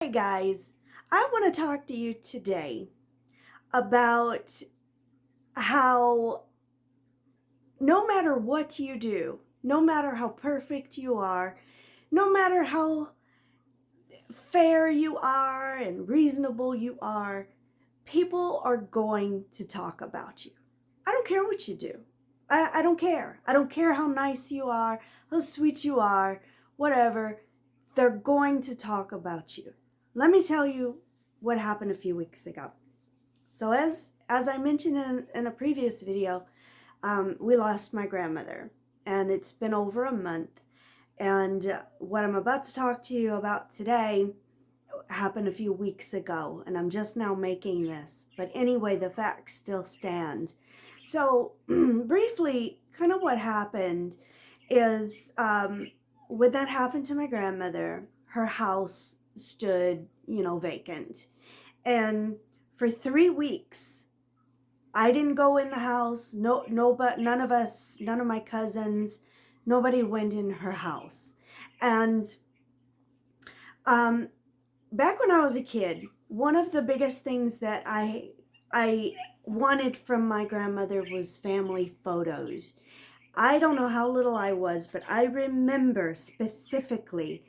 Hey guys, I want to talk to you today about how no matter what you do, no matter how perfect you are, no matter how fair you are and reasonable you are, people are going to talk about you. I don't care what you do. I don't care. I don't care how nice you are, how sweet you are, whatever. They're going to talk about you. Let me tell you what happened a few weeks ago. So as I mentioned in a previous video, we lost my grandmother, and it's been over a month. And what I'm about to talk to you about today happened a few weeks ago, and I'm just now making this. But anyway, the facts still stand. So briefly, kind of what happened is when that happened to my grandmother, her house stood, vacant. And for 3 weeks, I didn't go in the house. No, but none of us, none of my cousins, nobody went in her house. And um, back when I was a kid, one of the biggest things that I wanted from my grandmother was family photos. I don't know how little I was, but I remember specifically,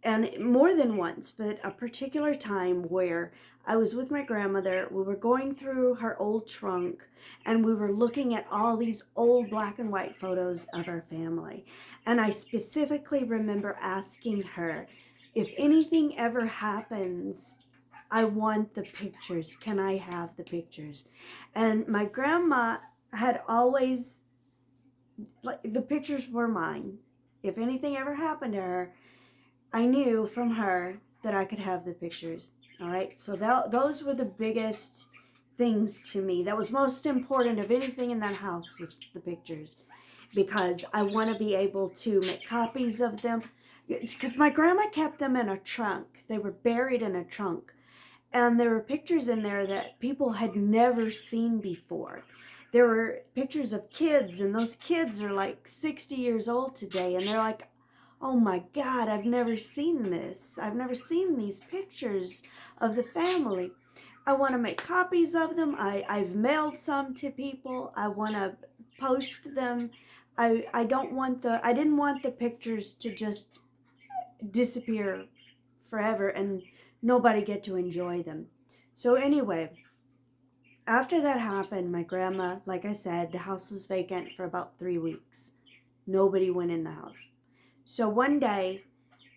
and more than once, but a particular time where I was with my grandmother. We were going through her old trunk, and we were looking at all these old black and white photos of our family. And I specifically remember asking her, if anything ever happens, I want the pictures. Can I have the pictures? And my grandma had always, like, the pictures were mine. If anything ever happened to her, I knew from her that I could have the pictures. All right. So those were the biggest things to me. That was most important of anything in that house was the pictures, because I want to be able to make copies of them. It's because my grandma kept them in a trunk. They were buried in a trunk. And there were pictures in there that people had never seen before. There were pictures of kids, and those kids are like 60 years old today, and they're like, oh my God, I've never seen this. I've never seen these pictures of the family. I want to make copies of them. I've mailed some to people. I want to post them. I didn't want the pictures to just disappear forever and nobody get to enjoy them. So anyway, after that happened, my grandma, like I said, the house was vacant for about 3 weeks. Nobody went in the house. So one day,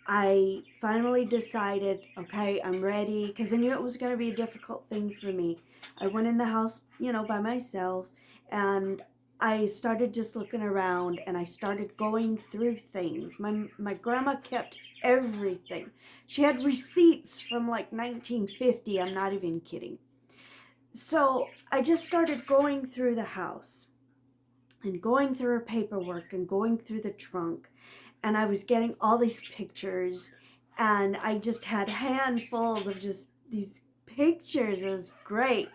I finally decided, okay, I'm ready, because I knew it was going to be a difficult thing for me. I went in the house, by myself, and I started just looking around, and I started going through things. My grandma kept everything. She had receipts from like 1950. I'm not even kidding. So I just started going through the house and going through her paperwork and going through the trunk, and I was getting all these pictures, and I just had handfuls of just these pictures. It was great.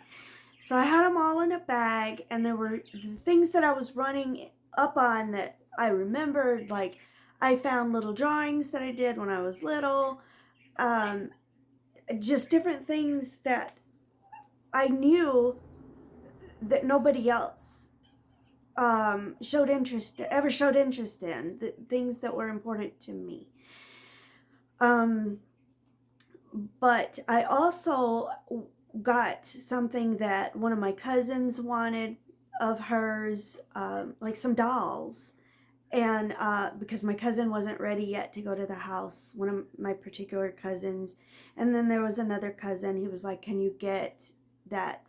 So I had them all in a bag, and there were the things that I was running up on that I remembered, like I found little drawings that I did when I was little, um, just different things that I knew that nobody else showed interest in, the things that were important to me. But I also got something that one of my cousins wanted of hers, like some dolls. And because my cousin wasn't ready yet to go to the house, one of my particular cousins. And then there was another cousin. He was like, can you get that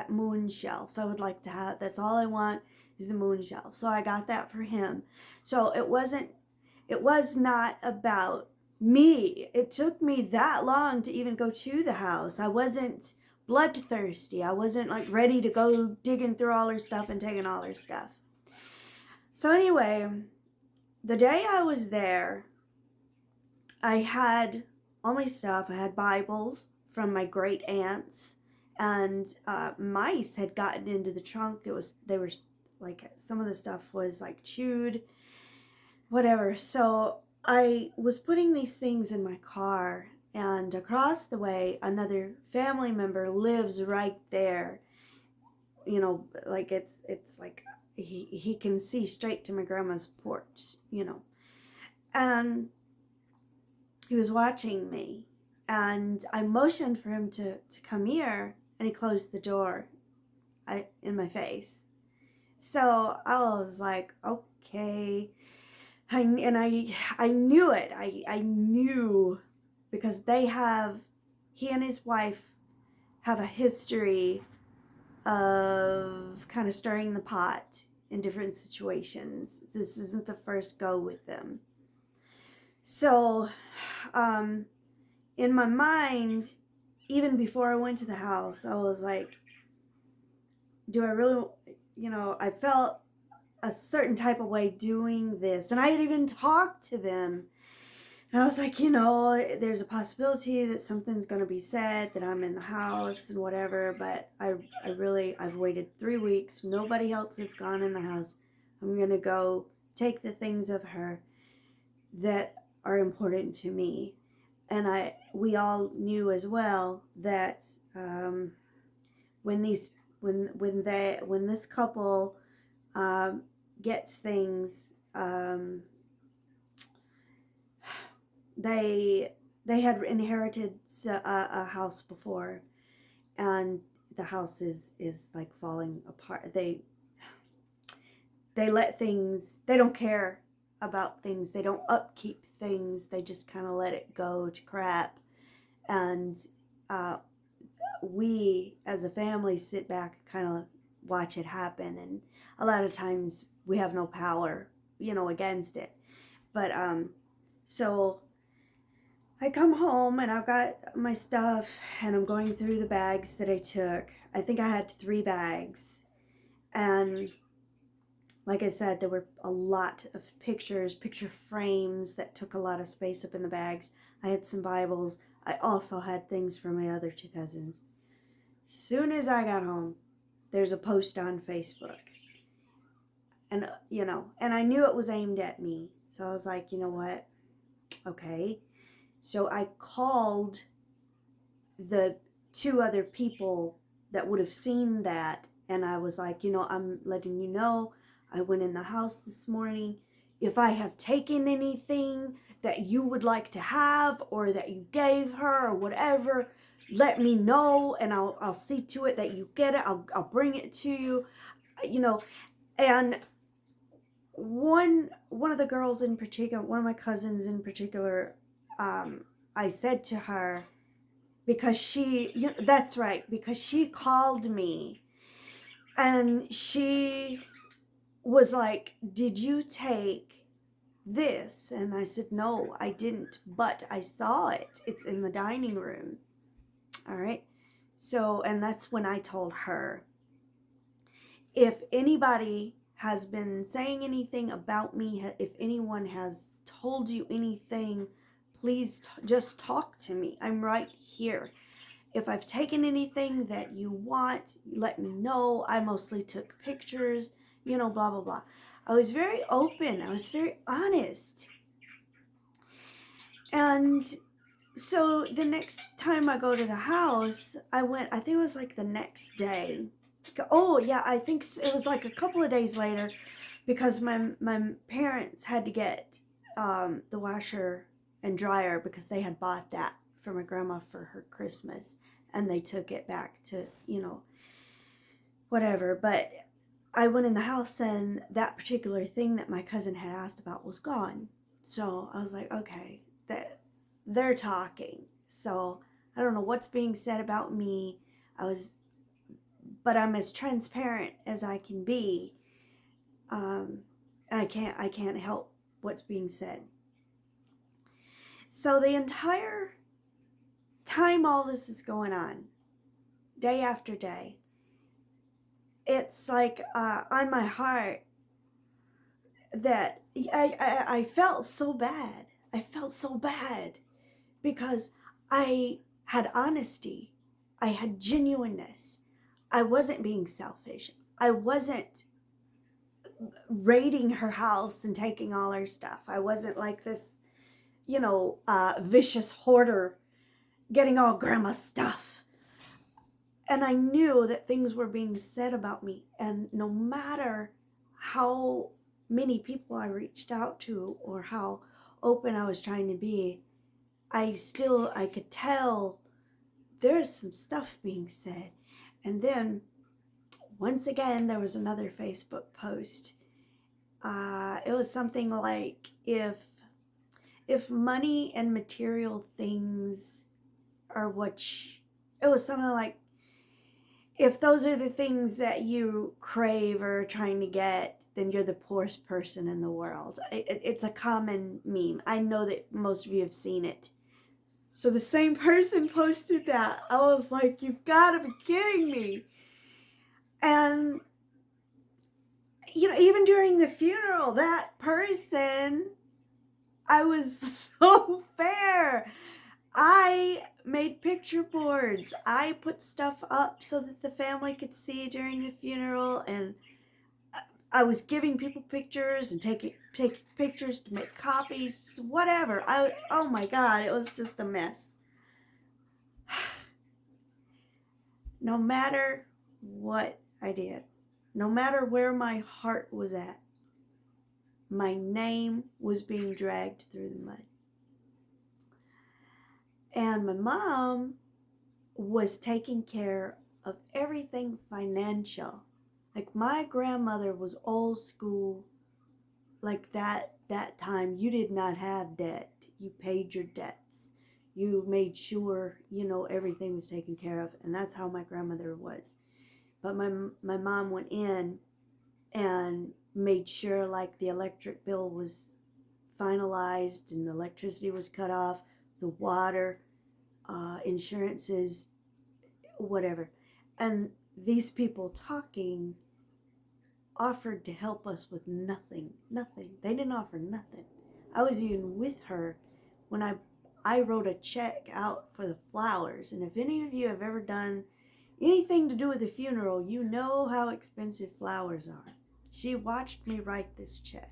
moon shelf? I would like to have, that's all I want is the moon shelf. So I got that for him. So it was not about me. It took me that long to even go to the house. I wasn't bloodthirsty. I wasn't like ready to go digging through all her stuff and taking all her stuff. So anyway, the day I was there, I had all my stuff. I had Bibles from my great aunts, and mice had gotten into the trunk. They were like, some of the stuff was like chewed, whatever. So I was putting these things in my car, And across the way, another family member lives right there. You know, like it's like he can see straight to my grandma's porch, you know. And he was watching me, and I motioned for him to come here, and he closed the door in my face. So I was like, okay. I knew it. I knew, because he and his wife have a history of kind of stirring the pot in different situations. This isn't the first go with them. So, in my mind, even before I went to the house, I was like, do I really, I felt a certain type of way doing this. And I had even talked to them. And I was like, there's a possibility that something's going to be said, that I'm in the house and whatever. But I've waited 3 weeks. Nobody else has gone in the house. I'm going to go take the things of her that are important to me. And we all knew as well that when this couple gets things, they had inherited a house before, and the house is like falling apart. They let things, they don't care about things, they don't upkeep things, they just kind of let it go to crap. And we as a family sit back, kind of watch it happen, and a lot of times we have no power, against it. But so I come home and I've got my stuff, and I'm going through the bags that I took. I think I had 3 bags. And like I said, there were a lot of picture frames that took a lot of space up in the bags. I had some Bibles. I also had things for my other 2 cousins. Soon as I got home, there's a post on Facebook. And, and I knew it was aimed at me. So I was like, you know what? Okay. So I called the 2 other people that would have seen that, and I was like, I'm letting you know, I went in the house this morning. If I have taken anything that you would like to have, or that you gave her, or whatever, let me know, and I'll see to it that you get it. I'll bring it to you, And one of the girls in particular, one of my cousins in particular, I said to her, because that's right, because she called me, and she was like, did you take this? And I said, no, I didn't, but I saw it. It's in the dining room. All right. So, and that's when I told her, if anybody has been saying anything about me, if anyone has told you anything, please just talk to me. I'm right here. If I've taken anything that you want, let me know. I mostly took pictures, blah, blah, blah. I was very open. I was very honest. And so the next time I go to the house, I think it was like the next day. Oh, yeah, I think it was like a couple of days later, because my parents had to get the washer and dryer, because they had bought that for my grandma for her Christmas, and they took it back to, whatever. But I went in the house, and that particular thing that my cousin had asked about was gone. So I was like, okay, they're talking. So I don't know what's being said about me. But I'm as transparent as I can be. And I can't help what's being said. So the entire time all this is going on, day after day, it's like on my heart that I felt so bad. I felt so bad, because I had honesty. I had genuineness. I wasn't being selfish. I wasn't raiding her house and taking all her stuff. I wasn't like this, vicious hoarder getting all grandma stuff. And I knew that things were being said about me. And no matter how many people I reached out to or how open I was trying to be, I could tell there's some stuff being said. And then once again, there was another Facebook post. It was something like, if money and material things are it was something like, if those are the things that you crave or are trying to get, then you're the poorest person in the world. It's a common meme. I know that most of you have seen it. So the same person posted that. I was like, you've got to be kidding me. And, even during the funeral, that person, I was so fair. I made picture boards. I put stuff up so that the family could see during the funeral, and I was giving people pictures and taking pictures to make copies, whatever. Oh my God, it was just a mess. No matter what I did, no matter where my heart was at, my name was being dragged through the mud. And my mom was taking care of everything financial. Like, my grandmother was old school. Like that time, you did not have debt. You paid your debts. You made sure, everything was taken care of. And that's how my grandmother was. But my mom went in and made sure, like, the electric bill was finalized and the electricity was cut off, the water, insurances, whatever. And these people talking offered to help us with nothing. They didn't offer nothing. I was even with her when I wrote a check out for the flowers. And if any of you have ever done anything to do with a funeral, you know how expensive flowers are. She watched me write this check.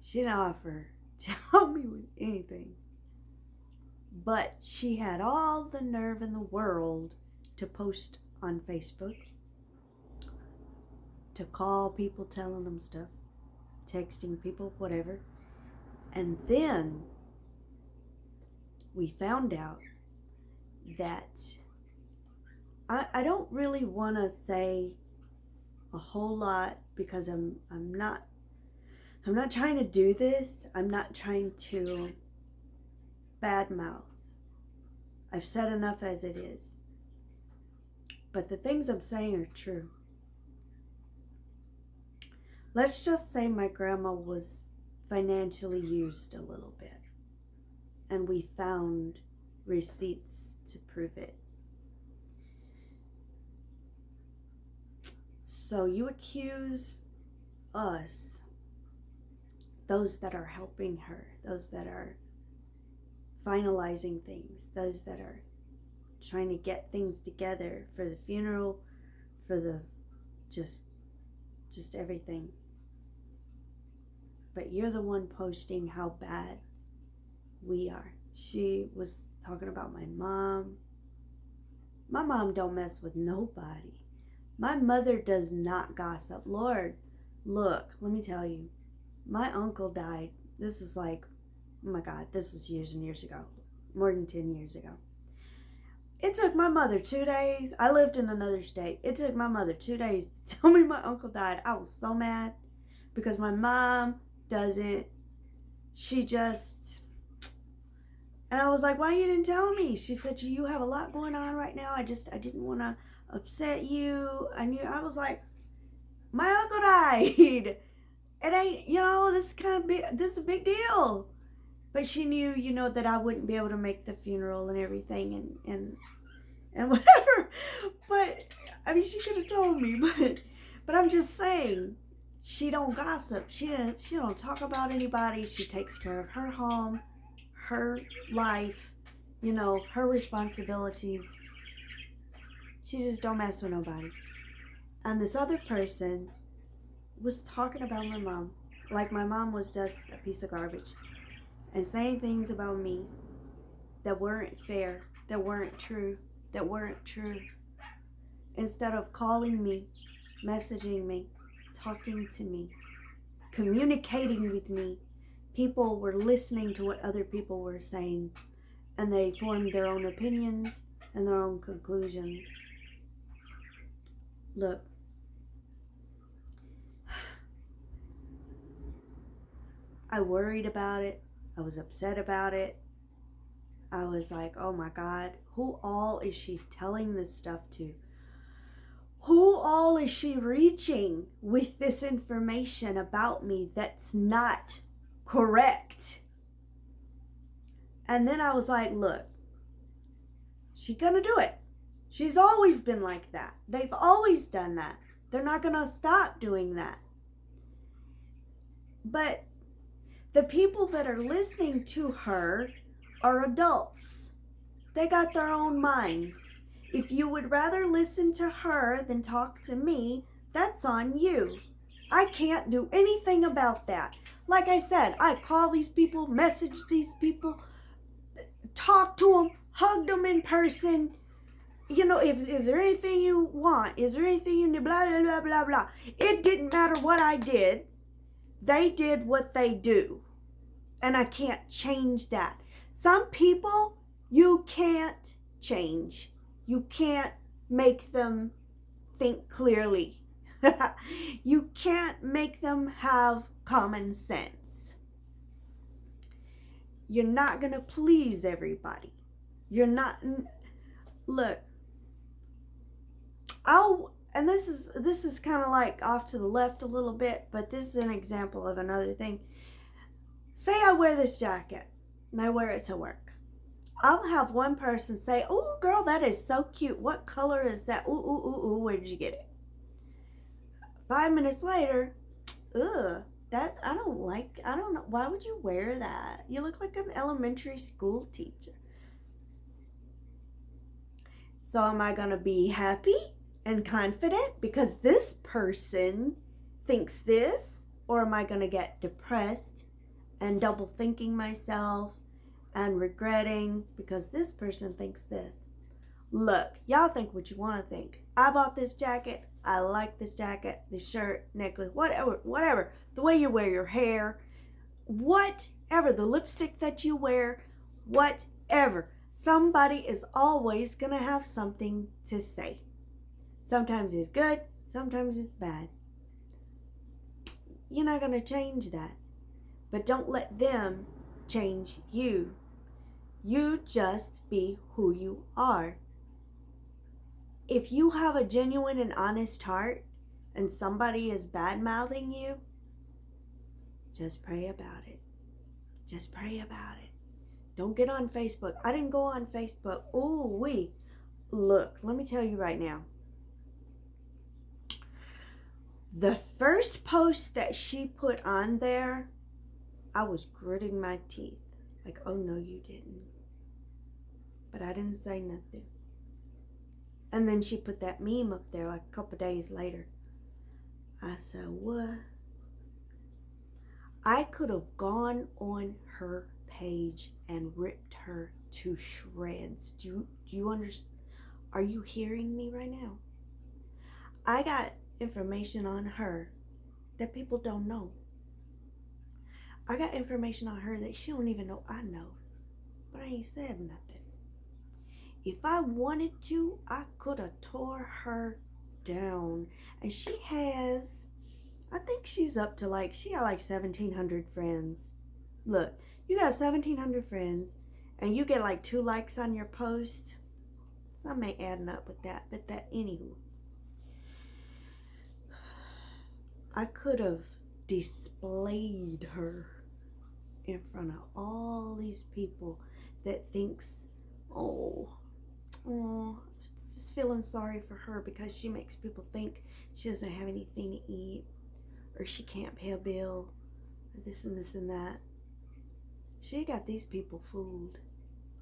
She didn't offer to help me with anything. But she had all the nerve in the world to post on Facebook, to call people telling them stuff, texting people, whatever. And then we found out that I don't really want to say a whole lot, because I'm not trying to do this. I'm not trying to badmouth. I've said enough as it is. But the things I'm saying are true. Let's just say my grandma was financially used a little bit. And we found receipts to prove it. So you accuse us, those that are helping her, those that are finalizing things, those that are trying to get things together for the funeral, for the just everything. But you're the one posting how bad we are. She was talking about my mom. My mom don't mess with nobody. My mother does not gossip. Lord, look, let me tell you. My uncle died. This is like, oh my God, this was years and years ago. More than 10 years ago. It took my mother 2 days. I lived in another state. It took my mother 2 days to tell me my uncle died. I was so mad because my mom doesn't. She just... And I was like, why you didn't tell me? She said, you have a lot going on right now. I didn't want to upset you. I was like, my uncle died. It ain't, this is a big deal. But she knew, that I wouldn't be able to make the funeral and everything and whatever. But, she could have told me. But I'm just saying, she don't gossip. She don't talk about anybody. She takes care of her home, her life, her responsibilities. She just don't mess with nobody. And this other person was talking about my mom like my mom was just a piece of garbage, and saying things about me that weren't fair, that weren't true, that weren't true. Instead of calling me, messaging me, talking to me, communicating with me, people were listening to what other people were saying, and they formed their own opinions and their own conclusions. Look, I worried about it. I was upset about it. I was like, oh my God, who all is she telling this stuff to? Who all is she reaching with this information about me that's not correct? And then I was like, look, she's gonna do it. She's always been like that. They've always done that. They're not gonna stop doing that. But the people that are listening to her are adults. They got their own mind. If you would rather listen to her than talk to me, that's on you. I can't do anything about that. Like I said, I call these people, message these people, talk to them, hug them in person. You know, is there anything you want? Is there anything you need? Blah, blah, blah, blah, blah. It didn't matter what I did. They did what they do. And I can't change that. Some people you can't change. You can't make them think clearly. You can't make them have common sense. You're not going to please everybody. You're not. Look, and this is kind of like off to the left a little bit, but this is an example of another thing. Say I wear this jacket and I wear it to work. I'll have one person say, "Oh, girl, that is so cute. What color is that? Ooh, ooh, ooh, ooh, where did you get it?" 5 minutes later, ugh, that I don't know. Why would you wear that? You look like an elementary school teacher. So am I going to be happy and confident because this person thinks this? Or am I going to get depressed and double thinking myself and regretting because this person thinks this? Look, y'all think what you want to think. I bought this jacket. I like this jacket, this shirt, necklace, whatever. The way you wear your hair, whatever. The lipstick that you wear, whatever. Somebody is always going to have something to say. Sometimes it's good, sometimes it's bad. You're not going to change that. But don't let them change you. You just be who you are. If you have a genuine and honest heart and somebody is bad-mouthing you, just pray about it. Just pray about it. Don't get on Facebook. I didn't go on Facebook. Look, let me tell you right now. The first post that she put on there, I was gritting my teeth. Like, oh no, you didn't. But I didn't say nothing. And then she put that meme up there like a couple days later. I said, what? I could have gone on her page and ripped her to shreds. Do you understand? Are you hearing me right now? I got information on her that people don't know. I got information on her that she don't even know I know. But I ain't said nothing. If I wanted to, I could have tore her down. And she has, I think she's up to she got 1,700 friends. Look, you got 1,700 friends and you get 2 likes on your post. Some ain't adding up with that, but anywho. I could have displayed her in front of all these people that thinks, just feeling sorry for her because she makes people think she doesn't have anything to eat, or she can't pay a bill, or this and this and that. She got these people fooled.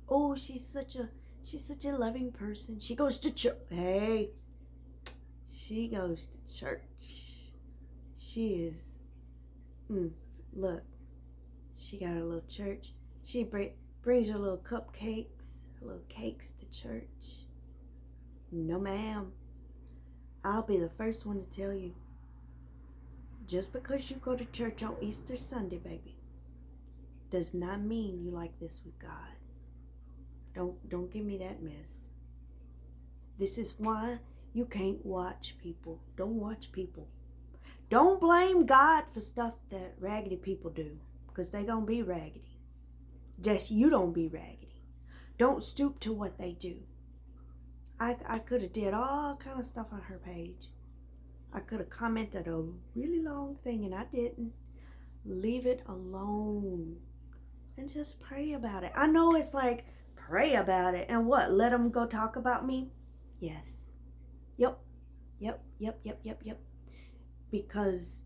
Oh, she's such a loving person. She goes to church. Hey, she goes to church. She is. Look, she got a little church. She Brings her little cupcakes, her little cakes to church. No, ma'am. I'll be the first one to tell you. Just because you go to church on Easter Sunday, baby, does not mean you like this with God. Don't give me that mess. This is why you can't watch people. Don't watch people. Don't blame God for stuff that raggedy people do, because they gonna be raggedy. Just you don't be raggedy. Don't stoop to what they do. I could have did all kind of stuff on her page. I could have commented a really long thing, and I didn't. Leave it alone and just pray about it. I know it's like, pray about it and what? Let them go talk about me? Yes. Yep. Because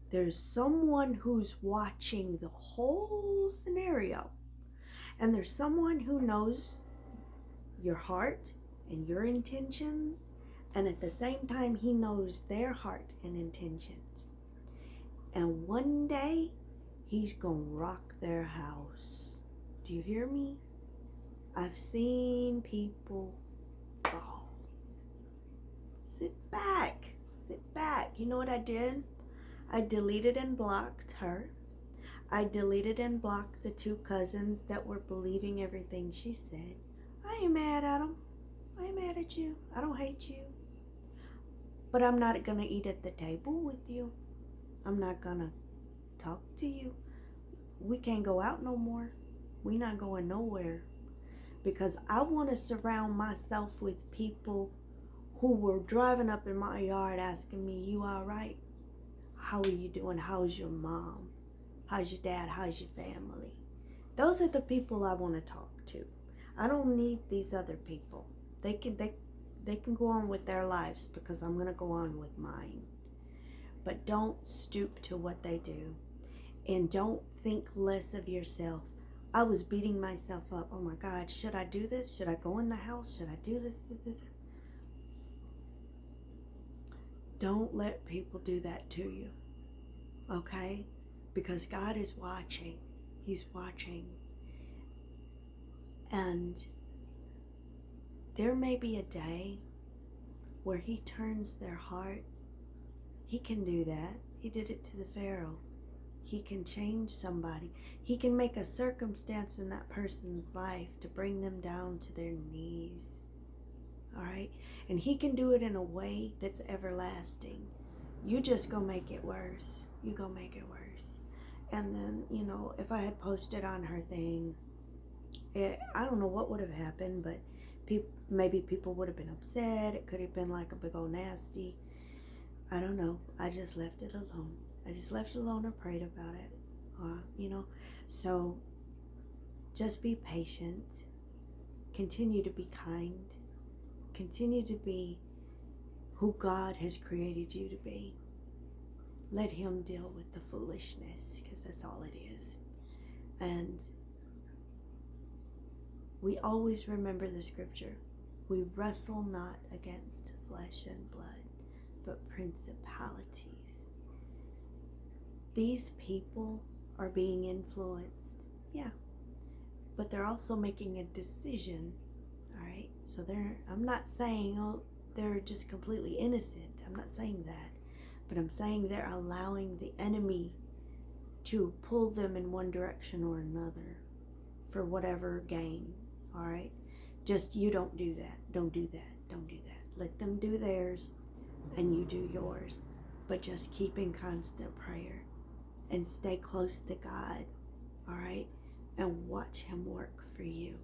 there's someone who's watching the whole scenario, and there's someone who knows your heart and your intentions, and at the same time he knows their heart and intentions. And one day he's gonna rock their house. Do you hear me? I've seen people fall. Sit back. You know what I did? I deleted and blocked her. I deleted and blocked the 2 cousins that were believing everything she said. I ain't mad at them. I ain't mad at you. I don't hate you. But I'm not gonna eat at the table with you. I'm not gonna talk to you. We can't go out no more. We not going nowhere. Because I want to surround myself with people who were driving up in my yard asking me, you all right? How are you doing? How's your mom? How's your dad? How's your family? Those are the people I want to talk to. I don't need these other people. They can go on with their lives, because I'm going to go on with mine. But don't stoop to what they do. And don't think less of yourself. I was beating myself up. Oh my God, should I do this? Should I go in the house? Should I do this? Don't let people do that to you, okay? Because God is watching. He's watching. And there may be a day where he turns their heart. He can do that. He did it to the Pharaoh. He can change somebody. He can make a circumstance in that person's life to bring them down to their knees. All right? And he can do it in a way that's everlasting. You just go make it worse. You go make it worse. And then, you know, if I had posted on her thing, I don't know what would have happened, but maybe people would have been upset. It could have been like a big old nasty. I don't know. I just left it alone. I just left it alone and prayed about it. You know, so just be patient. Continue to be kind. Continue to be who God has created you to be. Let him deal with the foolishness, because that's all it is. And we always remember the scripture. We wrestle not against flesh and blood, but principalities. These people are being influenced, yeah, but they're also making a decision, all right? So I'm not saying, oh, they're just completely innocent. I'm not saying that, but I'm saying they're allowing the enemy to pull them in one direction or another for whatever gain, all right? Just you don't do that. Don't do that. Don't do that. Let them do theirs and you do yours, but just keep in constant prayer. And stay close to God, all right? And watch him work for you.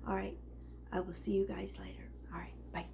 All right, I will see you guys later. All right, bye.